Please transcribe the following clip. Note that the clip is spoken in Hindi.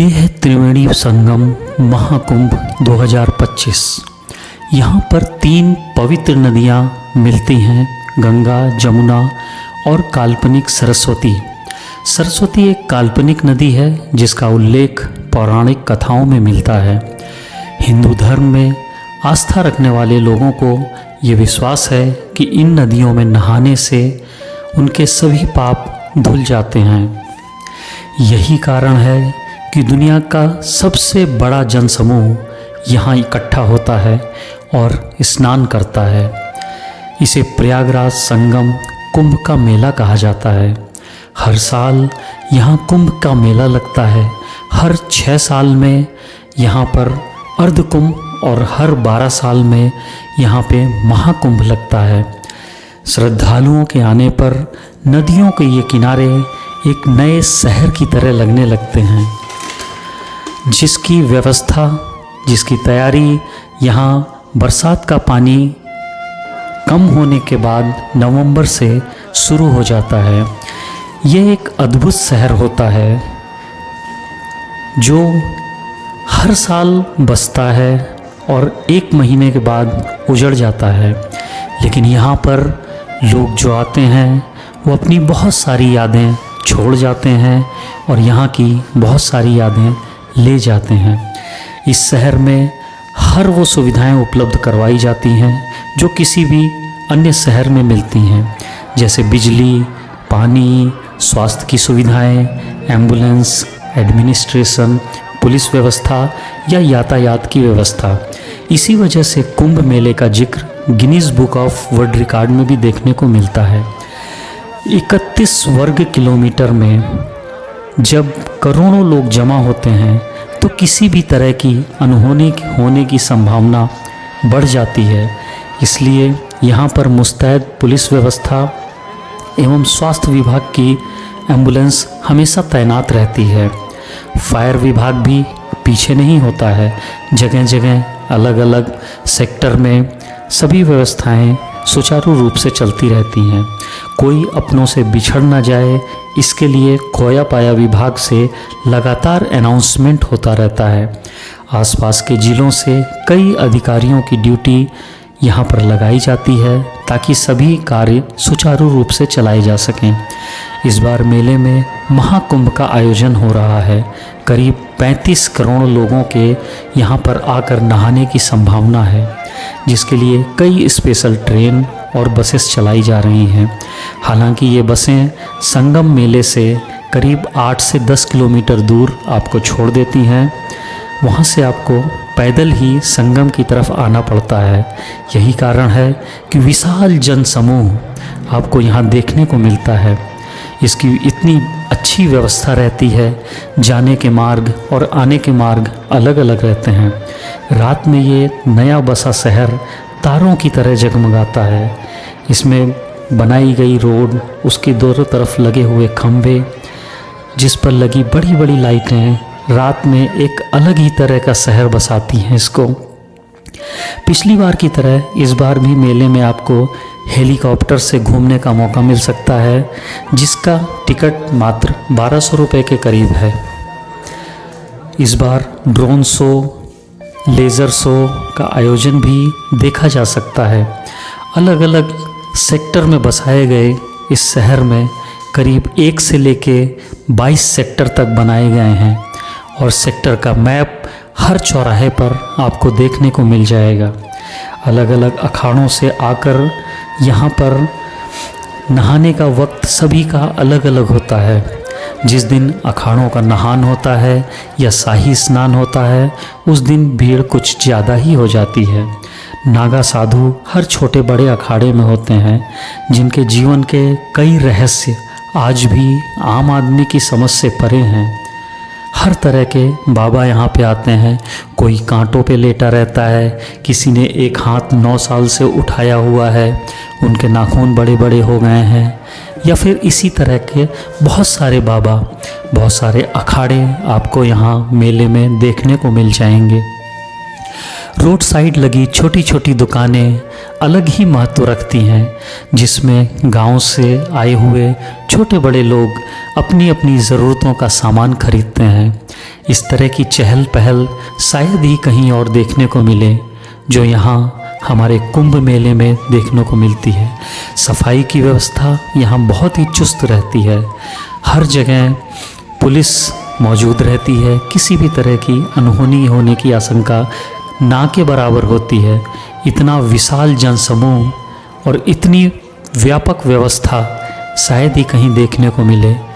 ये है त्रिवेणी संगम महाकुंभ 2025। यहाँ पर 3 पवित्र नदियाँ मिलती हैं, गंगा, जमुना और काल्पनिक सरस्वती। सरस्वती एक काल्पनिक नदी है जिसका उल्लेख पौराणिक कथाओं में मिलता है। हिंदू धर्म में आस्था रखने वाले लोगों को ये विश्वास है कि इन नदियों में नहाने से उनके सभी पाप धुल जाते हैं। यही कारण है कि दुनिया का सबसे बड़ा जनसमूह यहाँ इकट्ठा होता है और स्नान करता है। इसे प्रयागराज संगम कुंभ का मेला कहा जाता है। हर साल यहाँ कुंभ का मेला लगता है। हर 6 साल में यहाँ पर अर्ध कुंभ और हर 12 साल में यहाँ पे महाकुंभ लगता है। श्रद्धालुओं के आने पर नदियों के ये किनारे एक नए शहर की तरह लगने लगते हैं, जिसकी व्यवस्था, जिसकी तैयारी यहाँ बरसात का पानी कम होने के बाद नवंबर से शुरू हो जाता है। ये एक अद्भुत शहर होता है जो हर साल बसता है और 1 महीने के बाद उजड़ जाता है। लेकिन यहाँ पर लोग जो आते हैं वो अपनी बहुत सारी यादें छोड़ जाते हैं और यहाँ की बहुत सारी यादें ले जाते हैं। इस शहर में हर वो सुविधाएं उपलब्ध करवाई जाती हैं जो किसी भी अन्य शहर में मिलती हैं, जैसे बिजली, पानी, स्वास्थ्य की सुविधाएं, एम्बुलेंस, एडमिनिस्ट्रेशन, पुलिस व्यवस्था या यातायात की व्यवस्था। इसी वजह से कुंभ मेले का जिक्र Guinness book of world record में भी देखने को मिलता है। 31 वर्ग किलोमीटर में जब करोड़ों लोग जमा होते हैं तो किसी भी तरह की अनहोनी होने की संभावना बढ़ जाती है। इसलिए यहाँ पर मुस्तैद पुलिस व्यवस्था एवं स्वास्थ्य विभाग की एम्बुलेंस हमेशा तैनात रहती है। फायर विभाग भी पीछे नहीं होता है। जगह जगह अलग अलग सेक्टर में सभी व्यवस्थाएं सुचारू रूप से चलती रहती हैं। कोई अपनों से बिछड़ ना जाए, इसके लिए खोया पाया विभाग से लगातार अनाउंसमेंट होता रहता है। आसपास के ज़िलों से कई अधिकारियों की ड्यूटी यहाँ पर लगाई जाती है ताकि सभी कार्य सुचारू रूप से चलाए जा सकें। इस बार मेले में महाकुंभ का आयोजन हो रहा है। करीब 35 करोड़ लोगों के यहाँ पर आकर नहाने की संभावना है, जिसके लिए कई स्पेशल ट्रेन और बसेस चलाई जा रही हैं। हालांकि ये बसें संगम मेले से करीब 8 से 10 किलोमीटर दूर आपको छोड़ देती हैं। वहाँ से आपको पैदल ही संगम की तरफ आना पड़ता है। यही कारण है कि विशाल जनसमूह आपको यहाँ देखने को मिलता है। इसकी इतनी अच्छी व्यवस्था रहती है। जाने के मार्ग और आने के मार्ग अलग अलग रहते हैं। रात में ये नया बसा शहर तारों की तरह जगमगाता है। इसमें बनाई गई रोड, उसके दोनों तरफ लगे हुए खंभे, जिस पर लगी बड़ी बड़ी लाइटें रात में एक अलग ही तरह का शहर बसाती हैं इसको। पिछली बार की तरह इस बार भी मेले में आपको हेलीकॉप्टर से घूमने का मौका मिल सकता है, जिसका टिकट मात्र 1200 रुपये के करीब है। इस बार ड्रोन शो, लेज़र शो का आयोजन भी देखा जा सकता है। अलग अलग सेक्टर में बसाए गए इस शहर में करीब 1 से लेके 22 सेक्टर तक बनाए गए हैं और सेक्टर का मैप हर चौराहे पर आपको देखने को मिल जाएगा। अलग अलग अखाड़ों से आकर यहाँ पर नहाने का वक्त सभी का अलग अलग होता है। जिस दिन अखाड़ों का नहान होता है या शाही स्नान होता है, उस दिन भीड़ कुछ ज़्यादा ही हो जाती है। नागा साधु हर छोटे बड़े अखाड़े में होते हैं, जिनके जीवन के कई रहस्य आज भी आम आदमी की समझ से परे हैं। हर तरह के बाबा यहाँ पे आते हैं। कोई कांटों पे लेटा रहता है, किसी ने एक हाथ 9 साल से उठाया हुआ है, उनके नाखून बड़े बड़े हो गए हैं, या फिर इसी तरह के बहुत सारे बाबा, बहुत सारे अखाड़े आपको यहाँ मेले में देखने को मिल जाएंगे। रोड साइड लगी छोटी छोटी दुकानें अलग ही महत्व रखती हैं, जिसमें गांव से आए हुए छोटे बड़े लोग अपनी अपनी ज़रूरतों का सामान खरीदते हैं। इस तरह की चहल पहल शायद ही कहीं और देखने को मिले जो यहाँ हमारे कुंभ मेले में देखने को मिलती है। सफाई की व्यवस्था यहाँ बहुत ही चुस्त रहती है। हर जगह पुलिस मौजूद रहती है। किसी भी तरह की अनहोनी होने की आशंका ना के बराबर होती है। इतना विशाल जनसमूह और इतनी व्यापक व्यवस्था शायद ही कहीं देखने को मिले।